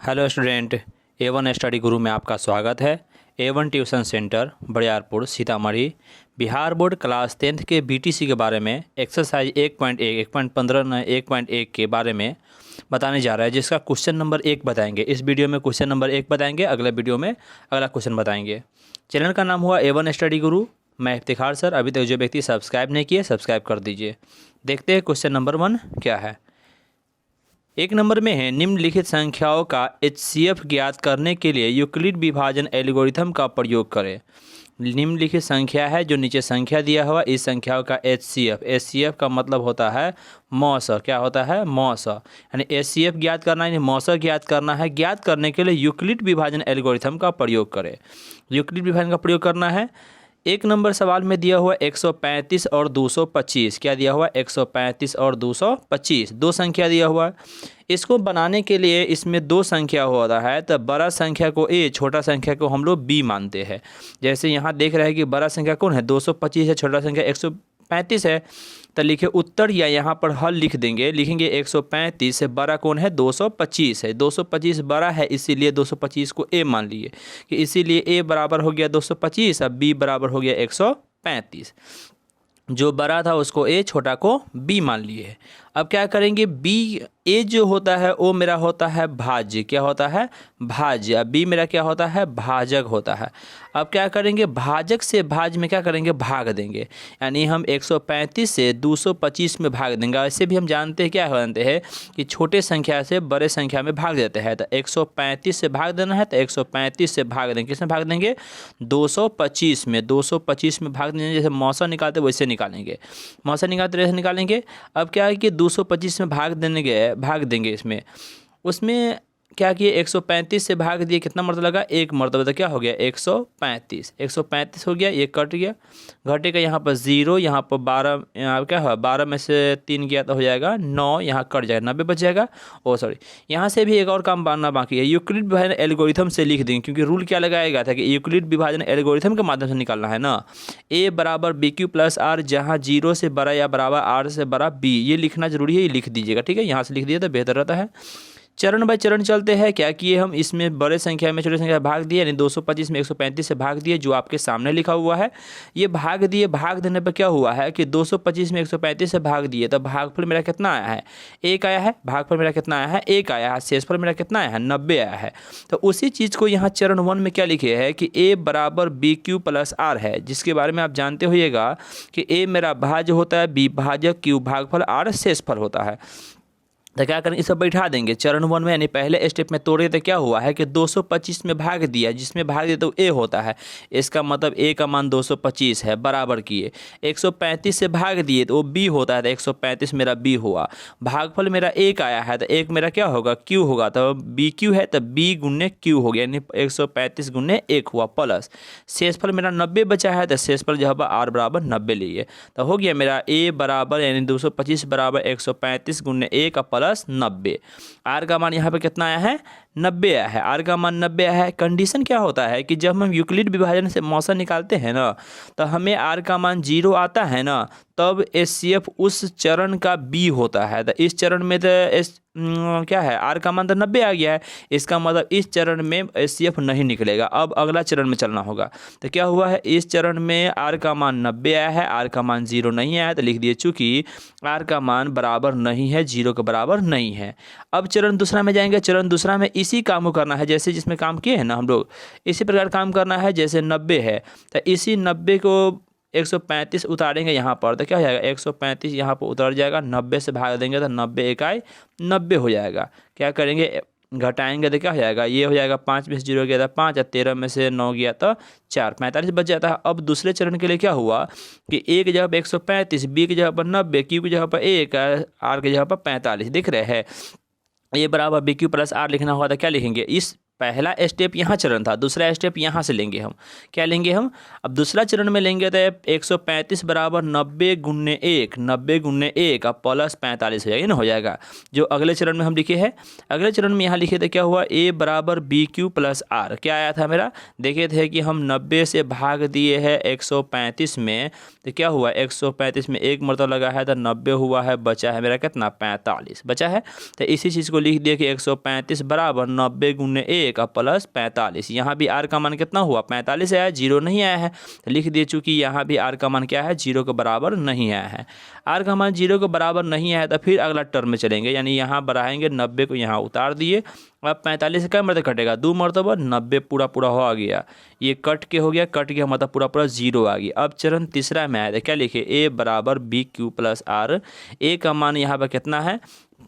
Hello student, A1 study गुरु में आपका स्वागत है। A1 tuition centre Bariyarpur Sitamarhi Bihar board class 10th के BTC के बारे में एक्सरसाइज 1.1, 1.15, 1.1 के बारे में बताने जा रहा है, जिसका क्वेश्चन नंबर 1 बताएंगे। इस वीडियो में क्वेश्चन नंबर 1 बताएंगे, अगले वीडियो में अगला क्वेश्चन बताएंगे। चैनल का नाम हुआ A1 स्टडी गुरु। मैं इफ्तिखार सर। अभी तक जो व्यक्ति सब्सक्राइब नहीं किए सब्सक्राइब कर दीजिए। देखते हैं क्वेश्चन नंबर 1 क्या है। 1 नंबर में है, निम्नलिखित संख्याओं का HCF ज्ञात करने के लिए यूक्लिड विभाजन एल्गोरिथम का प्रयोग करें। निम्नलिखित संख्या है, जो नीचे संख्या दिया हुआ, इस संख्याओं का HCF का मतलब होता है मौस। क्या होता है? मौस। यानी HCF ज्ञात करना है, मौस ज्ञात करना है। ज्ञात करने के लिए यूक्लिड विभाजन एल्गोरिथम का प्रयोग करें। यूक्लिड विभाजन का प्रयोग करना है। 1 नंबर सवाल में दिया हुआ 135 और 225। क्या दिया हुआ? 135 और 225, दो संख्या दिया हुआ है। इसको बनाने के लिए इसमें दो संख्या होता है, तो बड़ा संख्या को A, छोटा संख्या को हम लोग B मानते हैं। जैसे यहाँ देख रहे हैं कि बड़ा संख्या कौन है? 225 है, छोटा संख्या 135 है। तो लिखे उत्तर या यहाँ पर हल लिख देंगे, लिखेंगे 135 से बड़ा कौन है? 225 है। 225 बड़ा है, इसीलिए 225 को A मान लिए कि इसीलिए A बराबर हो गया 225, अब B बराबर हो गया 135। जो बड़ा था उसको A, छोटा को B मान लिए। अब क्या करेंगे? A जो होता है वो मेरा होता है भाज्य। क्या होता है? भाज्य। B मेरा क्या होता है? भाजक होता है। अब क्या करेंगे? भाजक से भाज्य में क्या करेंगे? भाग देंगे। यानी हम 135 से 225 में भाग देंगे। ऐसे भी हम जानते हैं, क्या जानते हैं कि छोटे संख्या से बड़े संख्या में भाग देते हैं। तो 135 से भाग देना है, तो 135 से भाग देंगे। किसमें भाग देंगे? 225 में। 225 में भाग देंगे। जैसे मौसा निकालते वैसे निकालेंगे, मौसा निकालते वैसे निकालेंगे। अब क्या है कि 225 में भाग देंगे इसमें। उसमें क्या किए? 135 से भाग दिए, कितना मरतबा लगा? एक मरतबा। तो क्या हो गया? 135। 135 हो गया, ये कट गया, घटेगा यहाँ पर 0, यहाँ पर 12, यहाँ क्या है? 12 में से 3 गया तो हो जाएगा 9, यहाँ कट जाएगा, 90 बच जाएगा। यहाँ से भी एक और काम बनना बाकी है। यूक्लिड विभाजन एल्गोरिथम से लिख देंगे, क्योंकि रूल क्या लगाया गया था कि यूक्लिड विभाजन एल्गोरिथम के माध्यम से निकालना है ना। A बराबर BQ प्लस R, जहाँ 0 से बड़ा या बराबर R से बड़ा B, ये लिखना जरूरी है, ये लिख दीजिएगा। ठीक है, यहाँ से लिख दिया तो बेहतर रहता है। चरण बाय चरण चलते हैं। क्या किए हम? इसमें बड़े संख्या में छोटे संख्या भाग दिए, यानी 225 में 135 से भाग दिए, जो आपके सामने लिखा हुआ है। ये भाग दिए, भाग देने पर क्या हुआ है कि 225 में 135 से भाग दिए, तो भागफल मेरा कितना आया है? 1 आया है। भागफल मेरा कितना आया है? 1 आया है। शेषफल मेरा कितना आया है? 90 आया है। तो उसी चीज़ को यहाँ चरण 1 में क्या लिखे है कि A बराबर BQ प्लस R है, जिसके बारे में आप जानते होइएगा कि A मेरा भाज्य होता है, B भाजक, Q भागफल, R शेषफल होता है। तो क्या करेंगे? इसे बैठा देंगे चरण 1 में, यानी पहले स्टेप में तोड़े तो क्या हुआ है कि 225 में भाग दिया, जिसमें भाग दिया तो A होता है। इसका मतलब A का मान 225 है, बराबर किए। 135 से भाग दिए तो वो B होता है, तो 135 मेरा B हुआ। भागफल मेरा 1 आया है, तो 1 मेरा क्या होगा? Q होगा। तो BQ है, तो B गुने Q हो गया, यानी 135 गुने 1 हुआ, प्लस शेषफल मेरा 90 बचा है, तो शेषफल जो है R बराबर 90 लिए। तो हो गया मेरा A बराबर, यानी 225 बराबर 135 गुने 1 प्लस 90। आर का मान यहाँ पे कितना आया है? 90 आया है। आर का मान 90 आया है। कंडीशन क्या होता है कि जब हम यूक्लिड विभाजन से मौसा निकालते हैं ना, तो हमें आर का मान 0 आता है ना, तब HCF उस चरण का B होता है। तो इस चरण में तो क्या है? आर का मान तो 90 आ गया है, इसका मतलब इस चरण में HCF नहीं निकलेगा। अब अगला चरण में चलना होगा। तो क्या हुआ है? इस चरण में आर का मान 90 आया है, आर का मान 0 नहीं आया, तो लिख दिए चूंकि आर का मान बराबर नहीं है, 0 के बराबर नहीं है। अब चरण दूसरा में जाएंगे। चरण दूसरा में इसी काम को करना है, जैसे जिसमें काम किए हैं ना हम लोग, इसी प्रकार काम करना है। जैसे 90 है, तो इसी 90 को 135 उतारेंगे यहाँ पर, तो क्या हो जाएगा? 135 यहाँ पर उतर जाएगा। 90 से भाग देंगे तो 90 इकाई 90 हो जाएगा। क्या करेंगे? घटाएंगे तो क्या हो जाएगा? ये हो जाएगा 5 में से 0 गया था 5, और 13 में से 9 गया था 4, 45 बच जाता है। अब दूसरे चरण के लिए क्या हुआ कि A की जगह पर 135, B की जगह पर 90, Q की जगह पर 1, R की जगह पर 45। दिख रहे हैं? A बराबर BQ प्लस R लिखना हुआ था, क्या लिखेंगे? इस पहला स्टेप यहाँ चरण था, दूसरा स्टेप यहाँ से लेंगे हम। क्या लेंगे हम? अब दूसरा चरण में लेंगे तो 135 बराबर 90 गुने 1, 90 गुने 1 अब प्लस 45 हो जाएगा ना, हो जाएगा। जो अगले चरण में हम लिखे हैं, अगले चरण में यहाँ लिखे थे क्या हुआ, a बराबर बी क्यू प्लस आर। क्या आया था मेरा? देखे थे कि हम 90 से भाग दिए हैं 135 में, तो क्या हुआ 135 में एक मरतबा लगा है तो 90 हुआ है, बचा है मेरा कितना 45 बचा है। तो इसी चीज़ को लिख दिए कि 135 बराबर 90 गुने 1 अब प्लस 45। यहाँ भी आर का मान कितना हुआ 45 आया, जीरो नहीं आया है, तो लिख दिए चूँकि यहाँ भी आर का मान क्या है, जीरो के बराबर नहीं आया है। आर का मान जीरो के बराबर नहीं आया तो फिर अगला टर्म में चलेंगे, यानी यहाँ बढ़ाएंगे 90 को यहाँ उतार दिए। अब 45 से क्या मरतबा कटेगा, 2 मरतबा 90 पूरा पूरा हो गया, ये कट के हो गया, कट गया मतलब पूरा पूरा जीरो आ गया। अब चरण तीसरा में आया था, क्या लिखे, ए बराबर बी क्यू प्लस आर। ए का मान यहाँ पर कितना है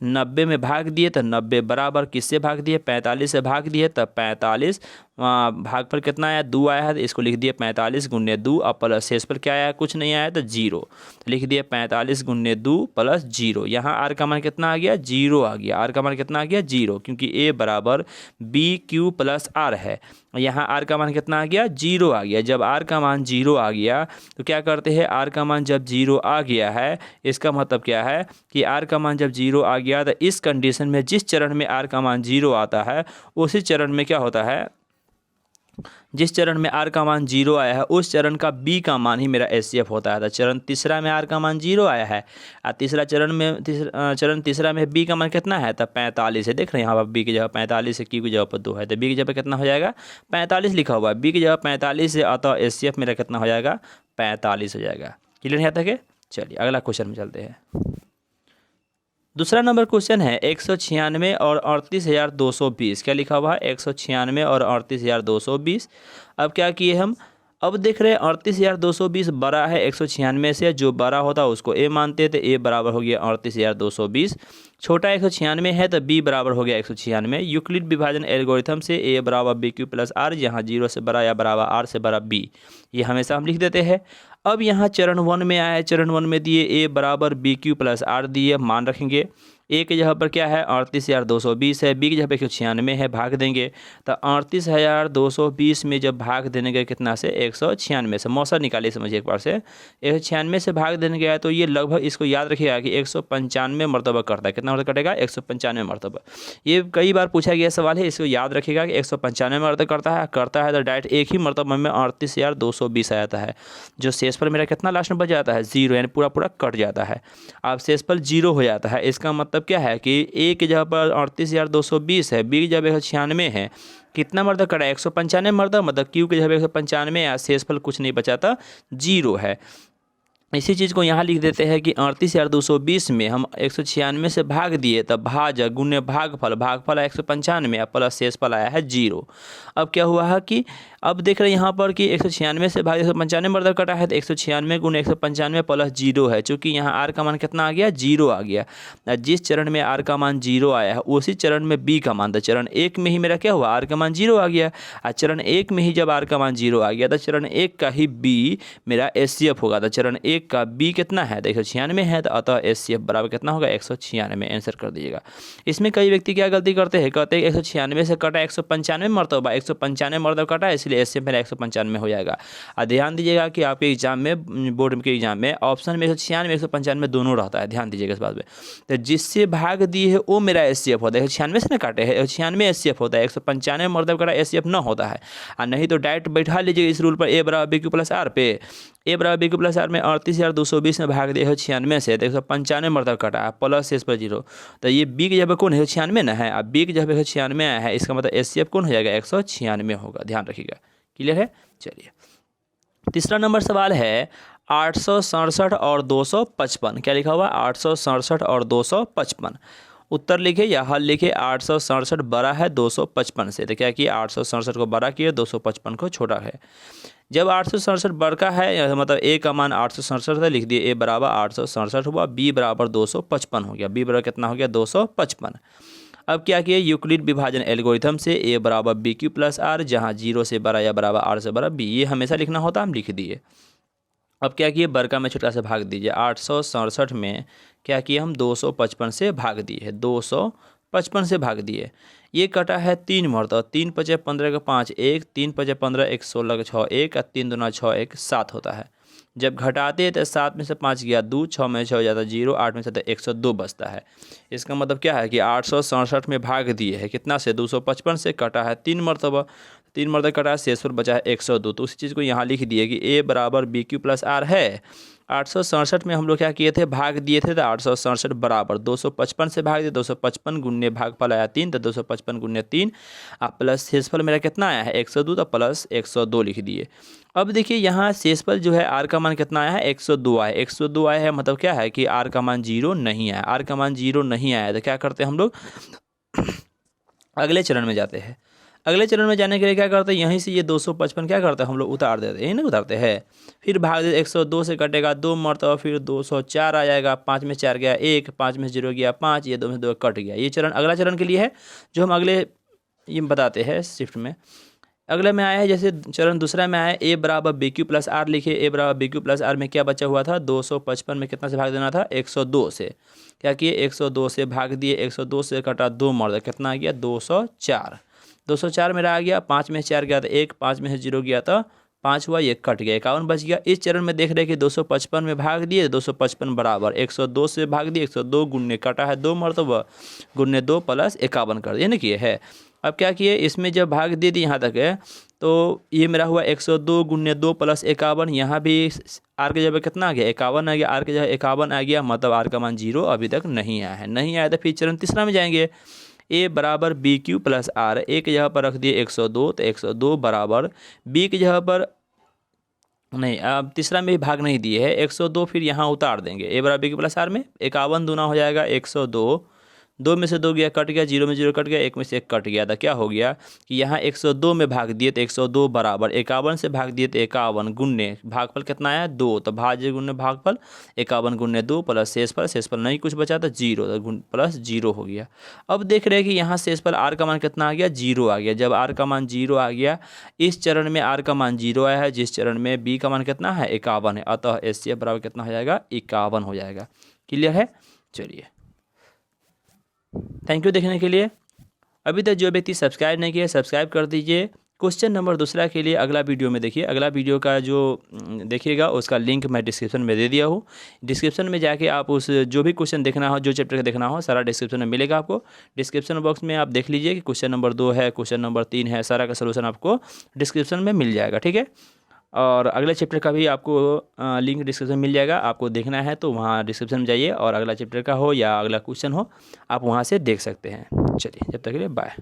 90 में भाग दिए तो 90 बराबर किससे भाग दिए 45 से भाग दिए, तब 45 भाग पर कितना आया 2 आया है, तो इसको लिख दिए 45 गुने 2 और प्लस शेष पर क्या आया, कुछ नहीं आया तो जीरो, तो लिख दिए 45 गुने 2 प्लस जीरो। यहाँ आर का मान कितना आ गया, जीरो आ गया। आर का मान कितना आ गया, जीरो, क्योंकि ए बराबर बी क्यू प्लस आर है। यहाँ आर का मान कितना आ गया, जीरो आ गया। जब आर का मान जीरो आ गया तो क्या करते हैं, आर का मान जब जीरो आ गया है इसका मतलब क्या है कि आर का मान जब जीरो आ गया तो इस कंडीशन में जिस चरण में आर का मान जीरो आता है उसी चरण में क्या होता है, जिस चरण में आर का मान जीरो आया है उस चरण का बी का मान ही मेरा एचसीएफ होता है। तो चरण तीसरा में आर का मान जीरो आया है और तीसरा चरण तीसरा में बी का मान कितना है, तो 45 है। देख रहे हैं यहाँ पर बी की जगह 45 है, क्यू की जगह पर 2 है, तो बी की जगह पर कितना हो जाएगा 45 लिखा हुआ है, बी की जगह 45 है, अतः एचसीएफ मेरा कितना हो जाएगा 45 हो जाएगा। क्लियर यहाँ तक है? चलिए अगला क्वेश्चन में चलते हैं। दूसरा नंबर क्वेश्चन है 196 और 38,220। क्या लिखा हुआ है, 196 और 38,220। अब क्या किए हम, अब देख रहे हैं 38,220 बड़ा है 196 से, जो बड़ा होता है उसको ए मानते थे, ए बराबर हो गया 38,220। छोटा 196 है तो बी बराबर हो गया 196। यूक्लिड विभाजन एल्गोरिथम से ए बराबर बी क्यू प्लस आर, जहाँ जीरो से बड़ा या बराबर आर से बड़ा बी, ये हमेशा हम लिख देते हैं। अब यहाँ चरण 1 में आया है, चरण 1 में दिए ए बराबर बी क्यू प्लस आर दिए, मान रखेंगे। ए के जगह पर क्या है 38,220 है, बी की जगह पर 196 है, भाग देंगे तो 38,220 में जब भाग देने गए कितना से 196 से, मौसर निकालिए समझिए एक बार से, 196 से भाग देने गया तो ये लगभग इसको याद रखिएगा कि 195 मरतबा करता है। कितना मरतबा कटेगा 195 मरतबा। ये कई बार पूछा गया सवाल है, इसको याद रखिएगा कि 195 मरतबा करता है तो डायरेक्ट एक ही मरतबा में 38,220 आ जाता है। जो शेष पर मेरा कितना लास्ट में बच जाता है, जीरो, यानी पूरा पूरा कट जाता है। अब शेष पर जीरो हो जाता है, इसका मतलब क्या है कि ए की जगह पर 38,220 है, बी की जगह 196 है, कितना मरतबा कटा 195 मरतबा, मतलब क्यू की जगह 195 या शेष फल कुछ नहीं बचा था, जीरो है। इसी चीज़ को यहाँ लिख देते हैं कि 38,220 में हम 196 से भाग दिए तब भाजक गुने भागफल आया 195 प्लस शेषफल आया है जीरो। अब क्या हुआ है कि अब देख रहे हैं यहाँ पर कि 196 से भाग 195 मरतबा कटा है तो 196 गुने 195 प्लस जीरो है, चूँकि यहाँ आर का मान कितना आ गया, जीरो आ गया। जिस चरण में आर का मान जीरो आया है उसी चरण में बी का मान था। चरण 1 में ही मेरा क्या हुआ, आर का मान जीरो आ गया, और चरण 1 में ही जब आर का मान जीरो आ गया तो चरण 1 का ही बी मेरा एचसीएफ होगा। तो चरण 1 का बी कितना है तो 196 है, तो अतः एचसीएफ बराबर कितना होगा 196। आंसर कर दीजिएगा। इसमें कई व्यक्ति क्या गलती करते हैं, कहते हैं 196 से कटा 195 मरतबा, 195 मरतबा कटा इसलिए एचसीएफ मेरा 195 हो जाएगा। और ध्यान दीजिएगा कि आपके एग्जाम में, बोर्ड के एग्जाम में ऑप्शन में 196 195 दोनों रहता है, ध्यान दीजिएगा इस बात पे। तो जिससे भाग दिए है वो मेरा एचसीएफ होता है, 196 से ना काटे है 196 एचसीएफ होता है, 195 मरतबा कटा एचसीएफ न होता है। और नहीं तो डायरेक्ट बैठा लीजिएगा इस रूल पर, ए बराबर बी क्यू प्लस आर पे, ए बराबर बी क्यू प्लस आर में 38,220 में भाग दिया 196 से, तो 195 मरतबा कटा प्लस शेष पर जीरो, तो ये बी की जगह कौन है 196 ना है, अब बी की जगह 196 आया है, इसका मतलब एचसीएफ कौन हो जाएगा 196 होगा, ध्यान रखिएगा। क्लियर है? चलिए तीसरा नंबर सवाल है 867 और 255। क्या लिखा हुआ है 867 और 255। उत्तर लिखे या हल लिखे, 867 बड़ा है 255 से, तो क्या किया 867 को बड़ा किया, 255 को छोटा है। जब 867 बड़का है मतलब ए का मान 867 है, लिख दिए ए बराबर 867 हुआ, बी बराबर 255 हो गया, बी बराबर कितना हो गया 255। अब क्या किया, यूक्लिड विभाजन एल्गोरिथम से ए बराबर बी क्यू प्लस आर, जहाँ जीरो से बड़ा या बराबर आर से बड़ा बी, ये हमेशा लिखना होता, हम लिख दिए। अब क्या किए, बड़का में छोटा से भाग दीजिए, 867 में क्या किए हम 255 से भाग दिए है, 255 55 से भाग दिए, ये कटा है 3 मरतबा, 3 पचे 15 का 5 1, 3 पचे 15 1 16 का 6 1 और 3 दूना 6 1 7 होता है। जब घटाते हैं तो 7 में से 5 गया 2, 6 में 6 हो जाता है 0, 8 में से 102 बचता है। इसका मतलब क्या है कि 867 में भाग दिए है कितना से, 255 से, कटा है 3 मरतबा, 3 मरतबा कटा है, शेष पर बचा है 102। तो उसी चीज़ को यहाँ लिख दिए कि A बराबर BQ प्लस R है। 867 में हम लोग क्या किए थे, भाग दिए थे, तो 867 बराबर 255 से भाग दिए, 255 गुन्ने भागफल आया 3, तो 255 गुन्ने 3 प्लस शेषफल मेरा कितना आया है 102, तो प्लस 102 लिख दिए। अब देखिए यहाँ शेषफल जो है आर का मान कितना आया है 102 आया, 102 आया है, मतलब क्या है कि आर का मान 0 नहीं आया, आर का मान 0 नहीं आया, तो क्या करते हैं हम लोग अगले चरण में जाते हैं। अगले चरण में जाने के लिए क्या करते हैं, यहीं से ये 255 क्या करते हैं हम लोग उतार देते हैं, यही ना उतारते हैं, फिर भाग दे 102 से कटेगा 2 मरतबा, फिर 204 आ जाएगा, 5 में 4 गया 1, 5 में 0 गया 5, ये 2 में 2 कट गया। ये चरण अगला चरण के लिए है जो हम अगले ये बताते हैं शिफ्ट में। अगले में आया है जैसे चरण दूसरा में आया A बराबर BQ प्लस R लिखे, A बराबर BQ प्लस R में क्या बचा हुआ था, 255 में कितना से भाग देना था 102 से, क्या किए 102 से भाग दिए, 102 से कटा 2 मरतबा कितना आ गया 204, 204 मेरा आ गया, 5 में 4 गया था 1, 5 में से 0 गया था 5 हुआ, ये कट गया 51 बच गया। इस चरण में देख रहे हैं कि 255 में भाग दिए, 255 बराबर 102 से भाग दिए, 102 गुन्ने कटा है 2 मरतबा, गुन्ने 2 प्लस 51 कर दिए ना किए है। अब क्या किए, इसमें जब भाग दे दी यहाँ तक है तो ये मेरा हुआ 102 गुन्ने 2 प्लस 51, यहाँ भी आर के जगह कितना आ गया 51 आ गया, आर के जगह 51 आ गया, मतलब आर का मान 0 अभी तक नहीं आया है, नहीं आया तो फिर चरण तीसरा में जाएंगे। A बराबर BQ प्लस R, A की जगह पर रख दिए 102, तो 102 बराबर B की जगह पर नहीं, अब तीसरा में भी भाग नहीं दिए है 102, फिर यहाँ उतार देंगे A बराबर BQ प्लस R में 51 दूना हो जाएगा 102, 2 में से 2 गया कट गया, 0 में 0 कट गया, 1 में से 1 कट गया था, क्या हो गया कि यहाँ 102 में भाग दिए तो 102 बराबर 51 से भाग दिए तो 51 गुन्ने भागफल कितना आया 2, तो भाज्य गुन्ने भागफल 51 गुन्ने 2 प्लस शेषफल, शेषफल नहीं कुछ बचा तो 0, तो प्लस 0 हो गया। अब देख रहे हैं कि यहाँ शेषफल आर का मान कितना आ गया 0 आ गया। जब आर का मान 0 आ गया, इस चरण में आर का मान 0 आया है, जिस चरण में बी का मान कितना है 51 है, अतः HCF बराबर कितना हो जाएगा 51 हो जाएगा। क्लियर है, चलिए थैंक यू देखने के लिए। अभी तक जो व्यक्ति सब्सक्राइब नहीं किया सब्सक्राइब कर दीजिए। क्वेश्चन नंबर दूसरा के लिए अगला वीडियो में देखिए, अगला वीडियो का जो देखिएगा उसका लिंक मैं डिस्क्रिप्शन में दे दिया हूँ, डिस्क्रिप्शन में जाके आप उस जो भी क्वेश्चन देखना हो, जो चैप्टर का देखना हो, सारा डिस्क्रिप्शन में मिलेगा आपको। डिस्क्रिप्शन बॉक्स में आप देख लीजिए कि क्वेश्चन नंबर 2 है, क्वेश्चन नंबर 3 है, सारा का सोल्यूशन आपको डिस्क्रिप्शन में मिल जाएगा, ठीक है। और अगले चैप्टर का भी आपको लिंक डिस्क्रिप्शन मिल जाएगा, आपको देखना है तो वहाँ डिस्क्रिप्शन में जाइए और अगला चैप्टर का हो या अगला क्वेश्चन हो आप वहाँ से देख सकते हैं। चलिए जब तक के लिए बाय।